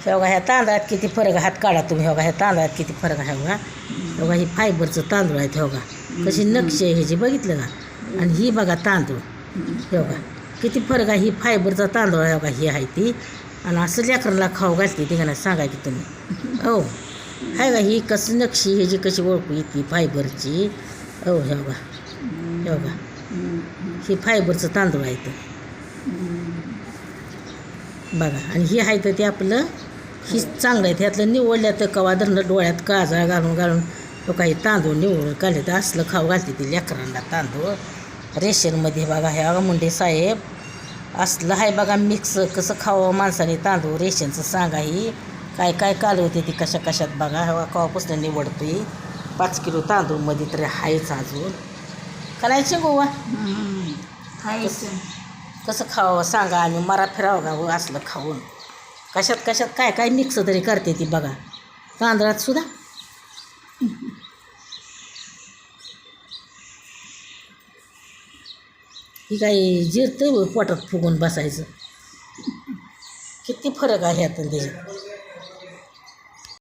बघा ह्या तांदळात किती फरक आहे. हात काढा तुम्ही. बघा ह्या तांदळात किती फरक आहे. बघा बघा ही फायबरचं तांदूळ आहे. बघा कशी नक्षी आहे ह्याची, बघितलं का. आणि ही बघा तांदूळ, बघा किती फरक आहे. ही फायबरचा तांदूळ आहे बघा, ही आहे ती. आणि असं लेकरांना खाऊ घालते ते का नाही सांगा की तुम्ही. हो आहे का. ही कसं नक्षी ह्याची कशी ओळखू येते फायबरची. हो हे बघा, हे बघा ही फायबरचं तांदूळ आहे ते बघा. आणि ही आहे तर ते आपलं ही चांगलं आहे. त्यातलं निवडल्या तर कवा धरणं डोळ्यात काजळ घालून घालून तो काही तांदूळ निवडून काढले तर असलं खाऊ घालते ती लेकरांना तांदूळ रेशनमध्ये. बघा ह्या मुंडे साहेब असलं आहे बघा मिक्स. कसं खावं माणसाने तांदूळ रेशनचं सांगा. ही काय काय कालवते ती कशा कशात बघा. हवा कवापासून निवडतोय 5 किलो तांदूळमध्ये तरी आहेच अजून. करायचं गोवा कसं खावं सांगा. आणि मरा फिरावं गावं असलं खाऊन. कशात कशात काय काय मिक्स तरी करते ती बघा तांदळात सुद्धा. ही काही जिरतंय पोटात फुगून बसायचं. किती फरक आहे ह्यात त्याच्यात.